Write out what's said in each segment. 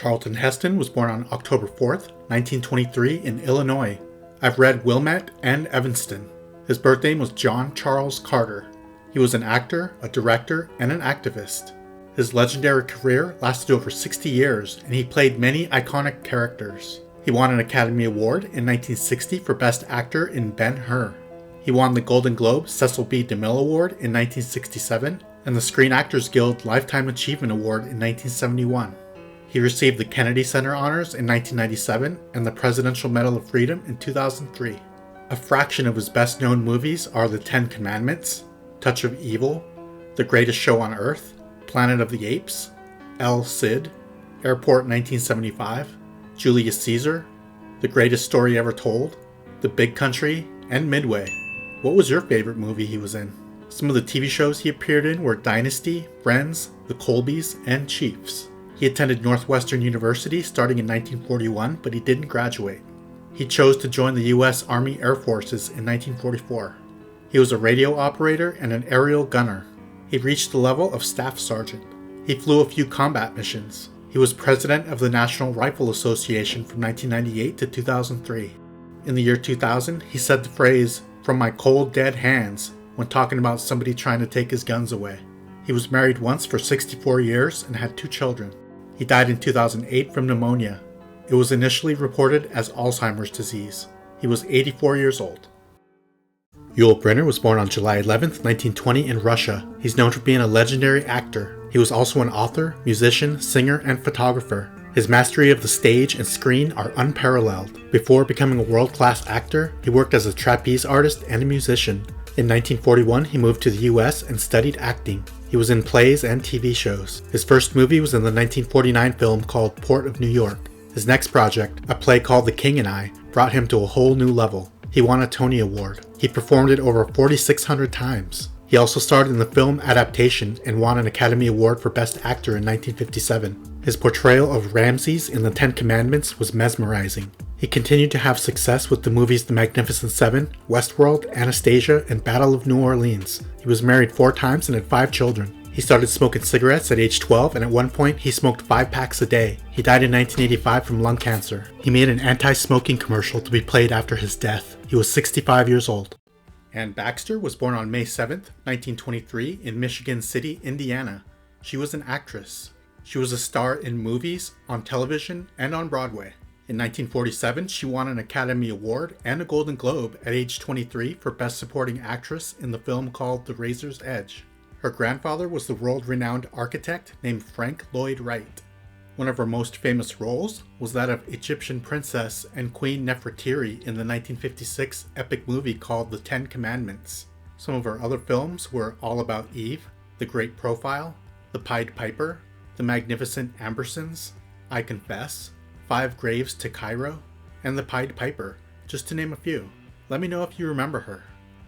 Charlton Heston was born on October 4th, 1923 in Illinois. I've read Wilmette and Evanston. His birth name was John Charles Carter. He was an actor, a director, and an activist. His legendary career lasted over 60 years, and he played many iconic characters. He won an Academy Award in 1960 for Best Actor in Ben-Hur. He won the Golden Globe Cecil B. DeMille Award in 1967 and the Screen Actors Guild Lifetime Achievement Award in 1971. He received the Kennedy Center Honors in 1997 and the Presidential Medal of Freedom in 2003. A fraction of his best-known movies are The Ten Commandments, Touch of Evil, The Greatest Show on Earth, Planet of the Apes, El Cid, Airport 1975, Julius Caesar, The Greatest Story Ever Told, The Big Country, and Midway. What was your favorite movie he was in? Some of the TV shows he appeared in were Dynasty, Friends, The Colbys, and Chiefs. He attended Northwestern University starting in 1941, but he didn't graduate. He chose to join the U.S. Army Air Forces in 1944. He was a radio operator and an aerial gunner. He reached the level of staff sergeant. He flew a few combat missions. He was president of the National Rifle Association from 1998 to 2003. In the year 2000, he said the phrase, "from my cold dead hands," when talking about somebody trying to take his guns away. He was married once for 64 years and had 2 children. He died in 2008 from pneumonia. It was initially reported as Alzheimer's disease. He was 84 years old. Uli Briner was born on July 11, 1920 in Russia. He's known for being a legendary actor. He was also an author, musician, singer, and photographer. His mastery of the stage and screen are unparalleled. Before becoming a world-class actor, he worked as a trapeze artist and a musician. In 1941, he moved to the US and studied acting. He was in plays and TV shows. His first movie was in the 1949 film called Port of New York. His next project, a play called The King and I, brought him to a whole new level. He won a Tony Award. He performed it over 4,600 times. He also starred in the film adaptation and won an Academy Award for Best Actor in 1957. His portrayal of Ramses in The Ten Commandments was mesmerizing. He continued to have success with the movies The Magnificent Seven, Westworld, Anastasia, and Battle of New Orleans. He was married 4 times and had 5 children. He started smoking cigarettes at age 12, and at one point he smoked 5 packs a day. He died in 1985 from lung cancer. He made an anti-smoking commercial to be played after his death. He was 65 years old. And Baxter was born on May 7th, 1923 in Michigan City, Indiana. She was an actress. She was a star in movies, on television, and on Broadway. In 1947, she won an Academy Award and a Golden Globe at age 23 for Best Supporting Actress in the film called The Razor's Edge. Her grandfather was the world-renowned architect named Frank Lloyd Wright. One of her most famous roles was that of Egyptian princess and Queen Nefertiti in the 1956 epic movie called The Ten Commandments. Some of her other films were All About Eve, The Great Profile, The Pied Piper, The Magnificent Ambersons, I Confess, 5 Graves to Cairo, and The Pied Piper, just to name a few. Let me know if you remember her.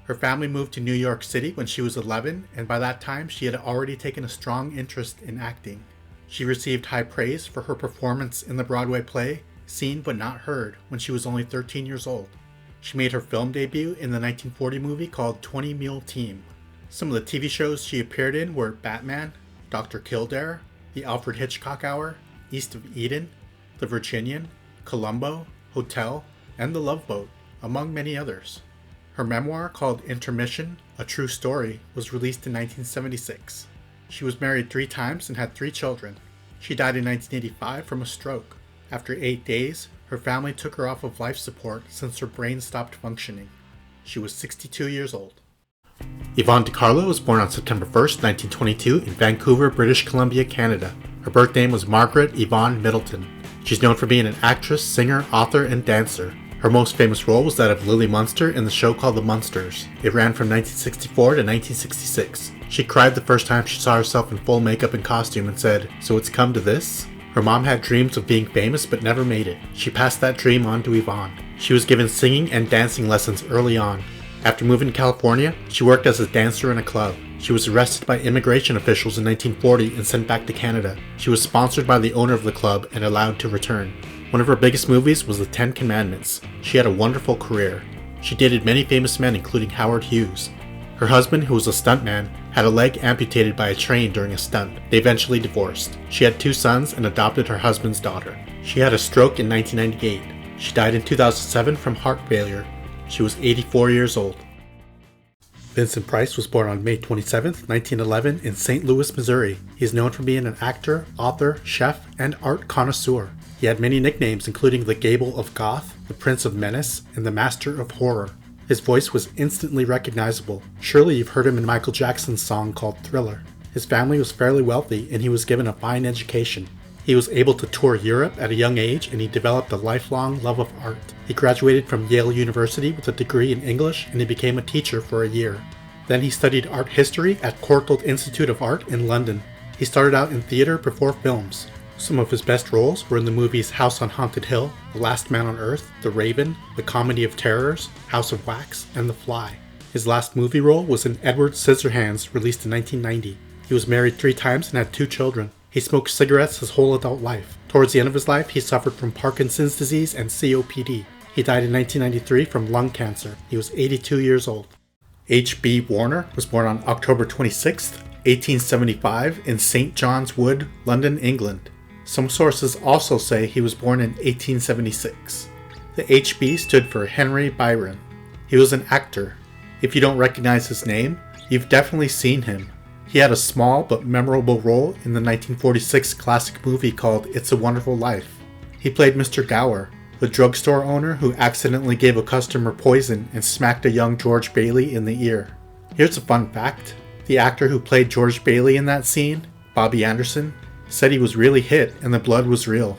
Her family moved to New York City when she was 11, and by that time she had already taken a strong interest in acting. She received high praise for her performance in the Broadway play, Seen But Not Heard, when she was only 13 years old. She made her film debut in the 1940 movie called 20 Mule Team. Some of the TV shows she appeared in were Batman, Dr. Kildare, The Alfred Hitchcock Hour, East of Eden, The Virginian, Columbo, Hotel, and The Love Boat, among many others. Her memoir called Intermission, A True Story, was released in 1976. She was married 3 times and had 3 children. She died in 1985 from a stroke. After 8 days, her family took her off of life support since her brain stopped functioning. She was 62 years old. Ivonnecarlo was born on September 1st, 1922 in Vancouver, British Columbia, Canada. Her birth name was Margaret Yvonne Middleton. She's known for being an actress, singer, author, and dancer. Her most famous role was that of Lily Munster in the show called The Munsters. It ran from 1964 to 1966. She cried the first time she saw herself in full makeup and costume and said, "So it's come to this?" Her mom had dreams of being famous but never made it. She passed that dream on to Yvonne. She was given singing and dancing lessons early on. After moving to California, she worked as a dancer in a club. She was arrested by immigration officials in 1940 and sent back to Canada. She was sponsored by the owner of the club and allowed to return. One of her biggest movies was The Ten Commandments. She had a wonderful career. She dated many famous men including Howard Hughes. Her husband, who was a stuntman, had a leg amputated by a train during a stunt. They eventually divorced. She had 2 sons and adopted her husband's daughter. She had a stroke in 1998. She died in 2007 from heart failure. She was 84 years old. Vincent Price was born on May 27, 1911 in St. Louis, Missouri. He is known for being an actor, author, chef, and art connoisseur. He had many nicknames including the Gable of Goth, the Prince of Menace, and the Master of Horror. His voice was instantly recognizable. Surely you've heard him in Michael Jackson's song called Thriller. His family was fairly wealthy and he was given a fine education. He was able to tour Europe at a young age and he developed a lifelong love of art. He graduated from Yale University with a degree in English and he became a teacher for a year. Then he studied art history at Courtauld Institute of Art in London. He started out in theater before films. Some of his best roles were in the movies House on Haunted Hill, The Last Man on Earth, The Raven, The Comedy of Terrors, House of Wax, and The Fly. His last movie role was in Edward Scissorhands, released in 1990. He was married 3 times and had 2 children. He smoked cigarettes his whole adult life. Towards the end of his life, he suffered from Parkinson's disease and COPD. He died in 1993 from lung cancer. He was 82 years old. H.B. Warner was born on October 26, 1875 in St. John's Wood, London, England. Some sources also say he was born in 1876. The HB stood for Henry Byron. He was an actor. If you don't recognize his name, you've definitely seen him. He had a small but memorable role in the 1946 classic movie called It's a Wonderful Life. He played Mr. Gower, the drugstore owner who accidentally gave a customer poison and smacked a young George Bailey in the ear. Here's a fun fact. The actor who played George Bailey in that scene, Bobby Anderson, said he was really hit and the blood was real.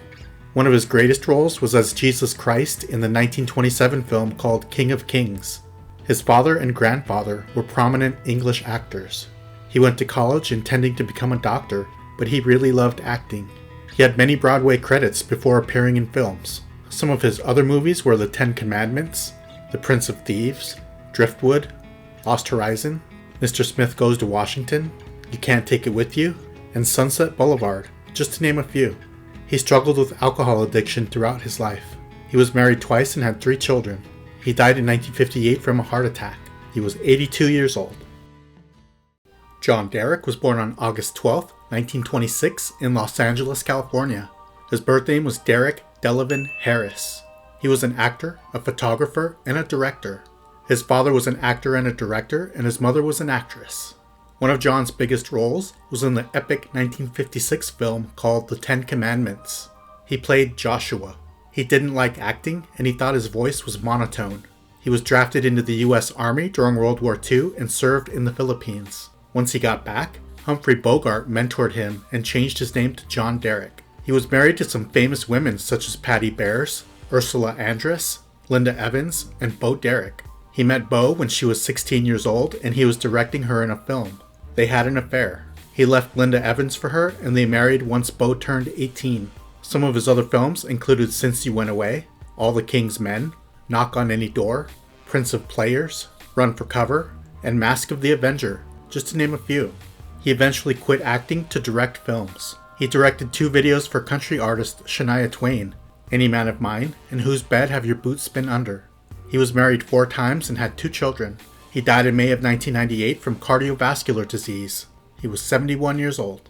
One of his greatest roles was as Jesus Christ in the 1927 film called King of Kings. His father and grandfather were prominent English actors. He went to college intending to become a doctor, but he really loved acting. He had many Broadway credits before appearing in films. Some of his other movies were The 10 Commandments, The Prince of Thieves, Driftwood, Lost Horizon, Mr. Smith Goes to Washington, You Can't Take It With You, and Sunset Boulevard, just to name a few. He struggled with alcohol addiction throughout his life. He was married twice and had 3 children. He died in 1958 from a heart attack. He was 82 years old. John Derek was born on August 12, 1926 in Los Angeles, California. His birth name was Derek Delavan Harris. He was an actor, a photographer, and a director. His father was an actor and a director, and his mother was an actress. One of John's biggest roles was in the epic 1956 film called The 10 Commandments. He played Joshua. He didn't like acting, and he thought his voice was monotone. He was drafted into the U.S. Army during World War II and served in the Philippines. Once he got back, Humphrey Bogart mentored him and changed his name to John Derek. He was married to some famous women such as Patty Bears, Ursula Andress, Linda Evans, and Bo Derek. He met Bo when she was 16 years old and he was directing her in a film. They had an affair. He left Linda Evans for her and they married once Bo turned 18. Some of his other films included Since You Went Away, All the King's Men, Knock on Any Door, Prince of Players, Run for Cover, and Mask of the Avenger, just to name a few. He eventually quit acting to direct films. He directed 2 videos for country artist Shania Twain, Any Man of Mine, and Whose Bed Have Your Boots Been Under? He was married 4 times and had 2 children. He died in May of 1998 from cardiovascular disease. He was 71 years old.